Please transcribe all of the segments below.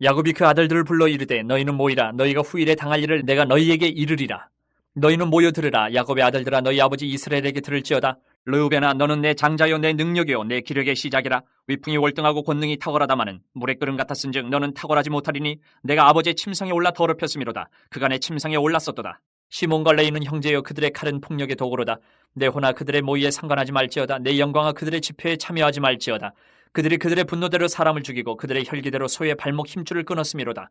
야곱이 그 아들들을 불러 이르되 너희는 모이라. 너희가 후일에 당할 일을 내가 너희에게 이르리라. 너희는 모여 들으라. 야곱의 아들들아, 너희 아버지 이스라엘에게 들을지어다. 르우벤아, 너는 내 장자요 내 능력이요 내 기력의 시작이라. 위풍이 월등하고 권능이 탁월하다마는 물의 끓음 같았은즉 너는 탁월하지 못하리니 내가 아버지의 침상에 올라 더럽혔음이로다. 그가 내 침상에 올랐었도다. 시몬과 레이는 형제여, 그들의 칼은 폭력의 도구로다. 내 호나 그들의 모의에 상관하지 말지어다. 내 영광아 그들의 집회에 참여하지 말지어다. 그들이 그들의 분노대로 사람을 죽이고 그들의 혈기대로 소의 발목 힘줄을 끊었음이로다.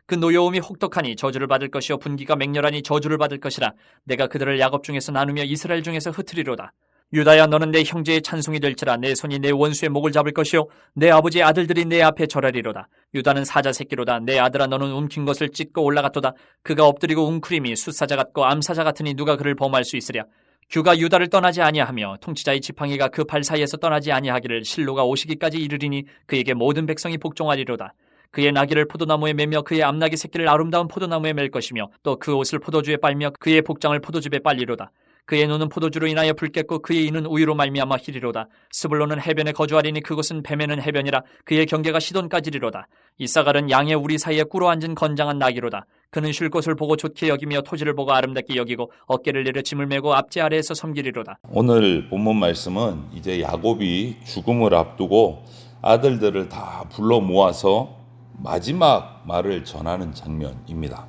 그 노여움이 혹독하니 저주를 받을 것이요 분기가 맹렬하니 저주를 받을 것이라. 내가 그들을 야곱 중에서 나누며 이스라엘 중에서 흩으리로다. 유다야, 너는 내 형제의 찬송이 될지라. 내 손이 내 원수의 목을 잡을 것이요 내 아버지의 아들들이 내 앞에 절하리로다. 유다는 사자 새끼로다. 내 아들아, 너는 움킨 것을 찢고 올라갔도다. 그가 엎드리고 웅크림이 숫사자 같고 암사자 같으니 누가 그를 범할 수 있으랴. 규가 유다를 떠나지 아니하며 통치자의 지팡이가 그 발 사이에서 떠나지 아니하기를 실로가 오시기까지 이르리니 그에게 모든 백성이 복종하리로다. 그의 나귀를 포도나무에 매며 그의 암나귀 새끼를 아름다운 포도나무에 맬 것이며 또 그 옷을 포도주에 빨며 그의 복장을 포도즙에 빨리로다. 그의 눈은 포도주로 인하여 붉겠고 그의 이는 우유로 말미암아 희리로다. 스불론은 해변에 거주하리니 그곳은 뱀에는 해변이라. 그의 경계가 시돈까지리로다. 이사갈은 양의 우리 사이에 꿇어 앉은 건장한 나귀로다. 그는 쉴 곳을 보고 좋게 여기며 토지를 보고 아름답게 여기고 어깨를 내려 짐을 메고 앞제 아래에서 섬기리로다. 오늘 본문 말씀은 이제 야곱이 죽음을 앞두고 아들들을 다 불러 모아서 마지막 말을 전하는 장면입니다.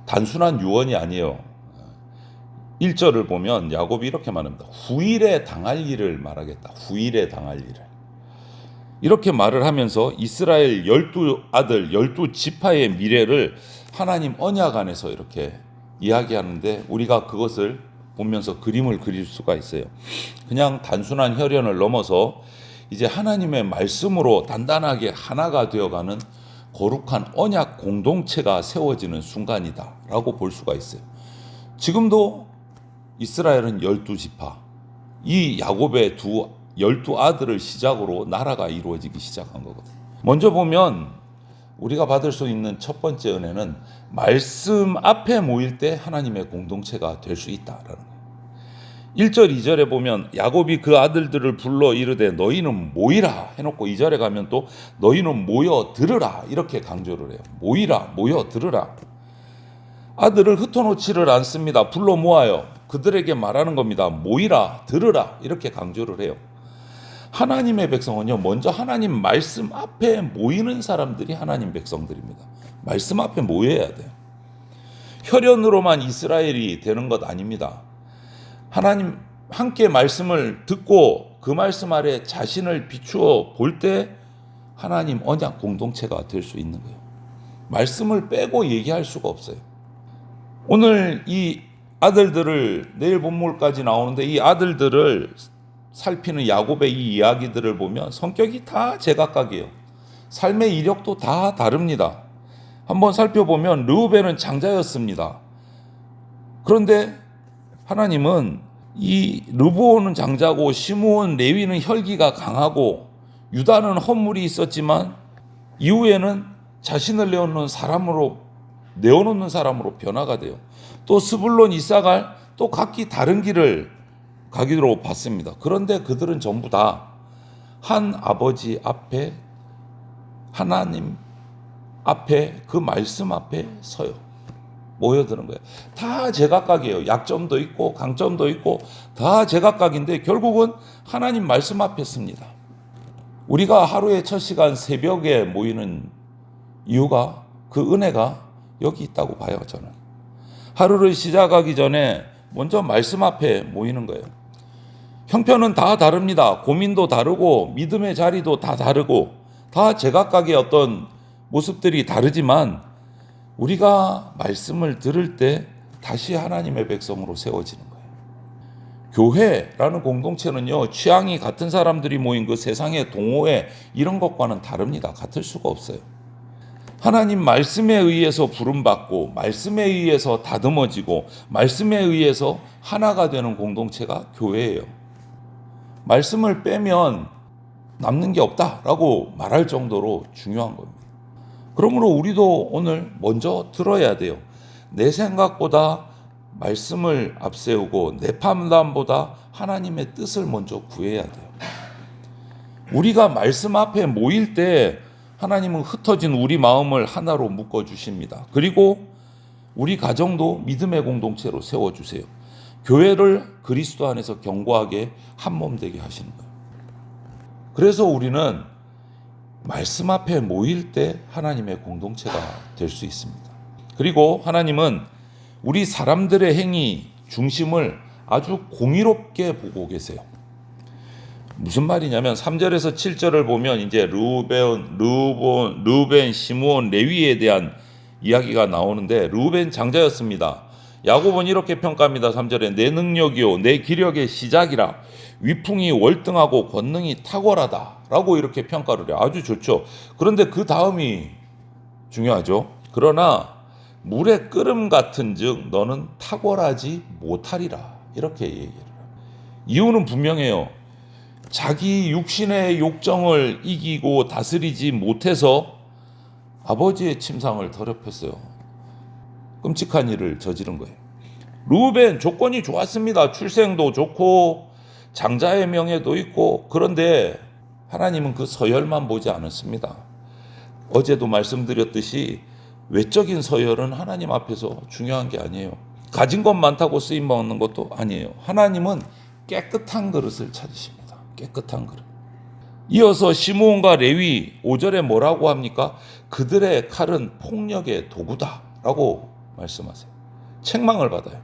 단순한 유언이 아니에요. 1절을 보면 야곱이 이렇게 말합니다. 후일에 당할 일을 말하겠다. 후일에 당할 일을. 이렇게 말을 하면서 이스라엘 12아들 12지파의 미래를 하나님 언약 안에서 이렇게 이야기하는데 우리가 그것을 보면서 그림을 그릴 수가 있어요. 그냥 단순한 혈연을 넘어서 이제 하나님의 말씀으로 단단하게 하나가 되어가는 거룩한 언약 공동체가 세워지는 순간이다라고 볼 수가 있어요. 지금도 이스라엘은 12지파, 이 야곱의 12아들을 시작으로 나라가 이루어지기 시작한 거거든요. 먼저 보면 우리가 받을 수 있는 첫 번째 은혜는 말씀 앞에 모일 때 하나님의 공동체가 될 수 있다라는 거예요. 1절, 2절에 보면 야곱이 그 아들들을 불러 이르되 너희는 모이라 해놓고 2절에 가면 또 너희는 모여 들으라 이렇게 강조를 해요. 모이라, 모여 들으라. 아들을 흩어놓지를 않습니다. 불러 모아요. 그들에게 말하는 겁니다. 모이라, 들으라 이렇게 강조를 해요. 하나님의 백성은요, 먼저 하나님 말씀 앞에 모이는 사람들이 하나님 백성들입니다. 말씀 앞에 모여야 돼요. 혈연으로만 이스라엘이 되는 것 아닙니다. 하나님 함께 말씀을 듣고 그 말씀 아래 자신을 비추어 볼 때 하나님 언약 공동체가 될 수 있는 거예요. 말씀을 빼고 얘기할 수가 없어요. 오늘 이 아들들을 내일 본문까지 나오는데 이 아들들을 살피는 야곱의 이 이야기들을 보면 성격이 다 제각각이에요. 삶의 이력도 다 다릅니다. 한번 살펴보면 르우벤은 장자였습니다. 그런데 하나님은 이 르브온은 장자고 시므온, 레위는 혈기가 강하고 유다는 허물이 있었지만 이후에는 자신을 내어놓는 사람으로 변화가 돼요. 또 스불론, 이사갈 또 각기 다른 길을 가기로 봤습니다. 그런데 그들은 전부 다 한 아버지 앞에 하나님 앞에 그 말씀 앞에 서요. 모여드는 거예요. 다 제각각이에요. 약점도 있고 강점도 있고 다 제각각인데 결국은 하나님 말씀 앞에 씁니다. 우리가 하루의 첫 시간 새벽에 모이는 이유가 그 은혜가 여기 있다고 봐요. 저는 하루를 시작하기 전에 먼저 말씀 앞에 모이는 거예요. 형편은 다 다릅니다. 고민도 다르고 믿음의 자리도 다 다르고 다 제각각의 어떤 모습들이 다르지만 우리가 말씀을 들을 때 다시 하나님의 백성으로 세워지는 거예요. 교회라는 공동체는요, 취향이 같은 사람들이 모인 그 세상의 동호회 이런 것과는 다릅니다. 같을 수가 없어요. 하나님 말씀에 의해서 부름받고 말씀에 의해서 다듬어지고 말씀에 의해서 하나가 되는 공동체가 교회예요. 말씀을 빼면 남는 게 없다라고 말할 정도로 중요한 겁니다. 그러므로 우리도 오늘 먼저 들어야 돼요. 내 생각보다 말씀을 앞세우고 내 판단보다 하나님의 뜻을 먼저 구해야 돼요. 우리가 말씀 앞에 모일 때 하나님은 흩어진 우리 마음을 하나로 묶어주십니다. 그리고 우리 가정도 믿음의 공동체로 세워주세요. 교회를 그리스도 안에서 견고하게 한몸 되게 하시는 거예요. 그래서 우리는 말씀 앞에 모일 때 하나님의 공동체가 될 수 있습니다. 그리고 하나님은 우리 사람들의 행위 중심을 아주 공의롭게 보고 계세요. 무슨 말이냐면 3절에서 7절을 보면 이제 르우벤, 시므온, 레위에 대한 이야기가 나오는데 르우벤 장자였습니다. 야곱은 이렇게 평가합니다. 3절에 내 능력이요 내 기력의 시작이라 위풍이 월등하고 권능이 탁월하다 라고 이렇게 평가를 해요. 아주 좋죠. 그런데 그 다음이 중요하죠. 그러나 물의 끓음 같은 즉 너는 탁월하지 못하리라 이렇게 얘기를 해요. 이유는 분명해요. 자기 육신의 욕정을 이기고 다스리지 못해서 아버지의 침상을 더럽혔어요. 끔찍한 일을 저지른 거예요. 르우벤 조건이 좋았습니다. 출생도 좋고 장자의 명예도 있고 그런데 하나님은 그 서열만 보지 않았습니다. 어제도 말씀드렸듯이 외적인 서열은 하나님 앞에서 중요한 게 아니에요. 가진 것 많다고 쓰임 받는 것도 아니에요. 하나님은 깨끗한 그릇을 찾으십니다. 깨끗한 그릇. 이어서 시므온과 레위 5절에 뭐라고 합니까? 그들의 칼은 폭력의 도구다 라고 말씀하세요. 책망을 받아요.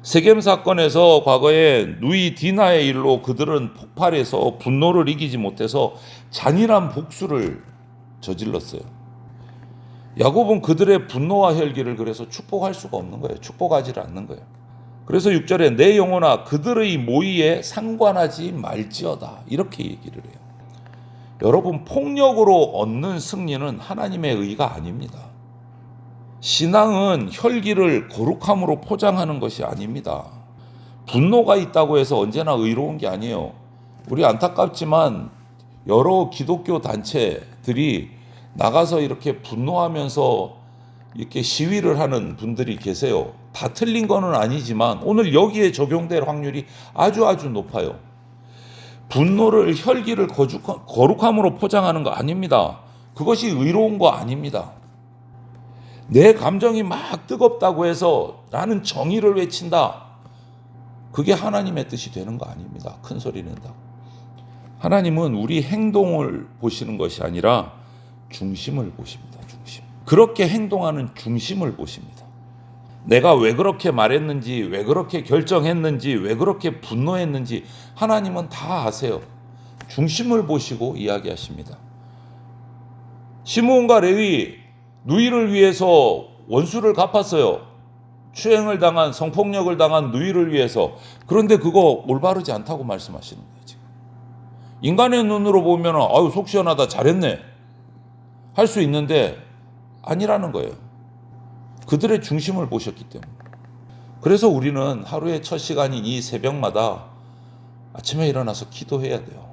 세겜 사건에서 과거에 누이 디나의 일로 그들은 폭발해서 분노를 이기지 못해서 잔인한 복수를 저질렀어요. 야곱은 그들의 분노와 혈기를 그래서 축복할 수가 없는 거예요. 축복하지 않는 거예요. 그래서 6절에 내 영혼아 그들의 모의에 상관하지 말지어다 이렇게 얘기를 해요. 여러분 폭력으로 얻는 승리는 하나님의 의가 아닙니다. 신앙은 혈기를 거룩함으로 포장하는 것이 아닙니다. 분노가 있다고 해서 언제나 의로운 게 아니에요. 우리 안타깝지만 여러 기독교 단체들이 나가서 이렇게 분노하면서 이렇게 시위를 하는 분들이 계세요. 다 틀린 거는 아니지만 오늘 여기에 적용될 확률이 아주 높아요. 분노를 혈기를 거룩함으로 포장하는 거 아닙니다. 그것이 의로운 거 아닙니다. 내 감정이 막 뜨겁다고 해서 나는 정의를 외친다. 그게 하나님의 뜻이 되는 거 아닙니다. 큰 소리 낸다고. 하나님은 우리 행동을 보시는 것이 아니라 중심을 보십니다. 중심. 그렇게 행동하는 중심을 보십니다. 내가 왜 그렇게 말했는지, 왜 그렇게 결정했는지, 왜 그렇게 분노했는지 하나님은 다 아세요. 중심을 보시고 이야기하십니다. 시므온과 레위 누이를 위해서 원수를 갚았어요. 추행을 당한 성폭력을 당한 누이를 위해서. 그런데 그거 올바르지 않다고 말씀하시는 거예요. 지금. 인간의 눈으로 보면 아유 속 시원하다 잘했네 할 수 있는데 아니라는 거예요. 그들의 중심을 보셨기 때문에. 그래서 우리는 하루의 첫 시간인 이 새벽마다 아침에 일어나서 기도해야 돼요.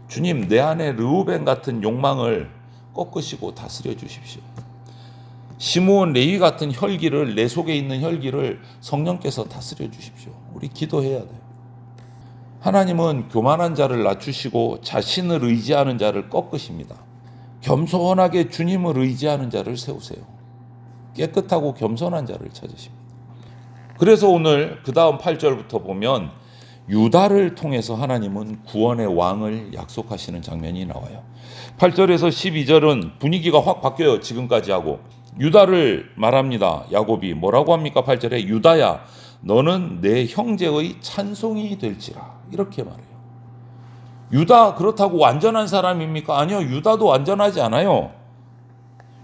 주님 내 안에 르우벤 같은 욕망을 꺾으시고 다스려 주십시오. 시므온 레위 같은 혈기를 내 속에 있는 혈기를 성령께서 다스려 주십시오. 우리 기도해야 돼요. 하나님은 교만한 자를 낮추시고 자신을 의지하는 자를 꺾으십니다. 겸손하게 주님을 의지하는 자를 세우세요. 깨끗하고 겸손한 자를 찾으십니다. 그래서 오늘 그 다음 8절부터 보면 유다를 통해서 하나님은 구원의 왕을 약속하시는 장면이 나와요. 8절에서 12절은 분위기가 확 바뀌어요. 지금까지 하고. 유다를 말합니다. 야곱이 뭐라고 합니까? 8절에 유다야 너는 내 형제의 찬송이 될지라 이렇게 말해요. 유다 그렇다고 완전한 사람입니까? 아니요. 유다도 완전하지 않아요.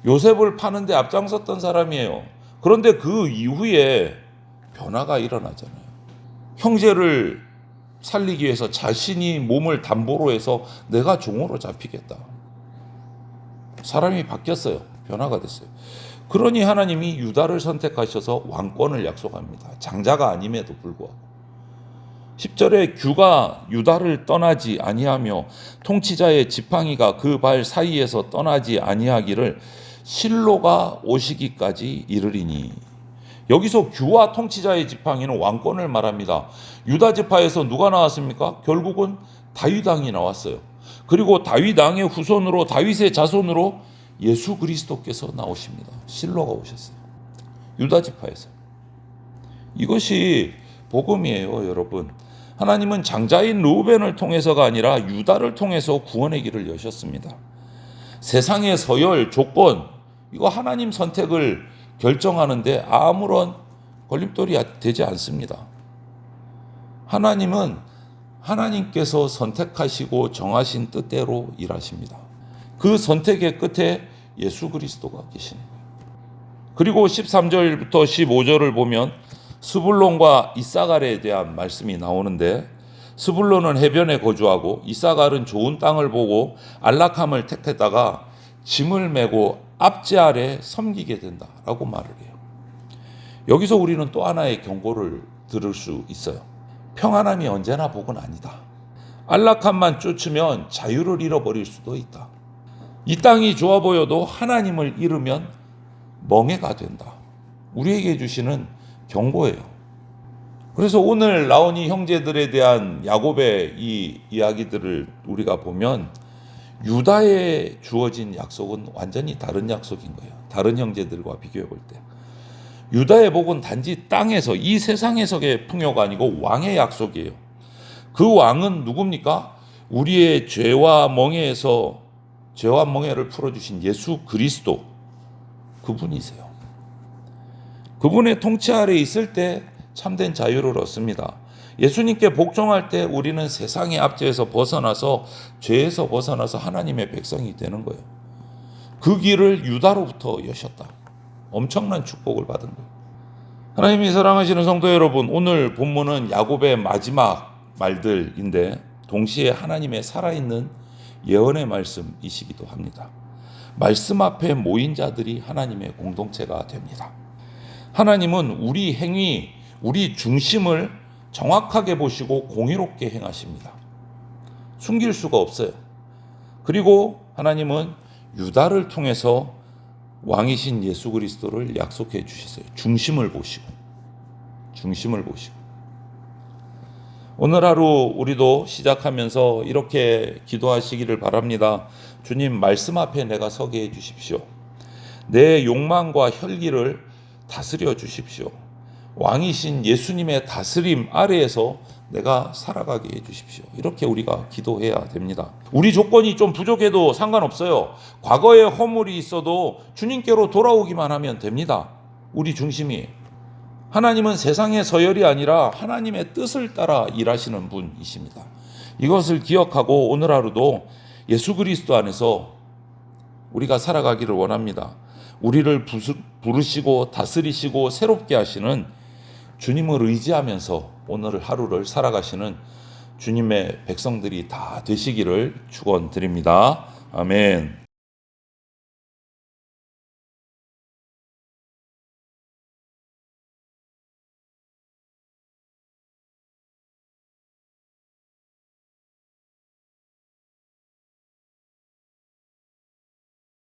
요셉을 파는데 앞장섰던 사람이에요. 그런데 그 이후에 변화가 일어나잖아요. 형제를 살리기 위해서 자신이 몸을 담보로 해서 내가 종으로 잡히겠다. 사람이 바뀌었어요. 변화가 됐어요. 그러니 하나님이 유다를 선택하셔서 왕권을 약속합니다. 장자가 아님에도 불구하고. 10절에 규가 유다를 떠나지 아니하며 통치자의 지팡이가 그 발 사이에서 떠나지 아니하기를 실로가 오시기까지 이르리니. 여기서 규와 통치자의 지팡이는 왕권을 말합니다. 유다 지파에서 누가 나왔습니까? 결국은 다윗 왕이 나왔어요. 그리고 다윗 왕의 후손으로, 다윗의 자손으로 예수 그리스도께서 나오십니다. 실로가 오셨어요. 유다 지파에서. 이것이 복음이에요, 여러분. 하나님은 장자인 르우벤을 통해서가 아니라 유다를 통해서 구원의 길을 여셨습니다. 세상의 서열, 조건, 이거 하나님 선택을 결정하는데 아무런 걸림돌이 되지 않습니다. 하나님은 하나님께서 선택하시고 정하신 뜻대로 일하십니다. 그 선택의 끝에 예수 그리스도가 계시는 거예요. 그리고 13절부터 15절을 보면 스불론과 이사갈에 대한 말씀이 나오는데, 스불론은 해변에 거주하고 이사갈은 좋은 땅을 보고 안락함을 택했다가 짐을 메고 압제 아래 섬기게 된다라고 말을 해요. 여기서 우리는 또 하나의 경고를 들을 수 있어요. 평안함이 언제나 복은 아니다. 안락함만 쫓으면 자유를 잃어버릴 수도 있다. 이 땅이 좋아 보여도 하나님을 잃으면 멍해가 된다. 우리에게 주시는 경고예요. 그래서 오늘 나온 이 형제들에 대한 야곱의 이 이야기들을 우리가 보면 유다에 주어진 약속은 완전히 다른 약속인 거예요. 다른 형제들과 비교해 볼 때. 유다의 복은 단지 땅에서, 이 세상에서의 풍요가 아니고 왕의 약속이에요. 그 왕은 누굽니까? 우리의 죄와 멍해를 풀어주신 예수 그리스도, 그분이세요. 그분의 통치 아래 있을 때 참된 자유를 얻습니다. 예수님께 복종할 때 우리는 세상의 압제에서 벗어나서, 죄에서 벗어나서 하나님의 백성이 되는 거예요. 그 길을 유다로부터 여셨다. 엄청난 축복을 받은 거예요. 하나님이 사랑하시는 성도 여러분, 오늘 본문은 야곱의 마지막 말들인데 동시에 하나님의 살아있는 예언의 말씀이시기도 합니다. 말씀 앞에 모인 자들이 하나님의 공동체가 됩니다. 하나님은 우리 행위, 우리 중심을 정확하게 보시고 공의롭게 행하십니다. 숨길 수가 없어요. 그리고 하나님은 유다를 통해서 왕이신 예수 그리스도를 약속해 주셨어요. 중심을 보시고. 오늘 하루 우리도 시작하면서 이렇게 기도하시기를 바랍니다. 주님, 말씀 앞에 내가 서게 해 주십시오. 내 욕망과 혈기를 다스려 주십시오. 왕이신 예수님의 다스림 아래에서 내가 살아가게 해주십시오. 이렇게 우리가 기도해야 됩니다. 우리 조건이 좀 부족해도 상관없어요. 과거에 허물이 있어도 주님께로 돌아오기만 하면 됩니다. 우리 중심이. 하나님은 세상의 서열이 아니라 하나님의 뜻을 따라 일하시는 분이십니다. 이것을 기억하고 오늘 하루도 예수 그리스도 안에서 우리가 살아가기를 원합니다. 우리를 부르시고 다스리시고 새롭게 하시는 주님을 의지하면서 오늘 하루를 살아가시는 주님의 백성들이 다 되시기를 축원드립니다. 아멘.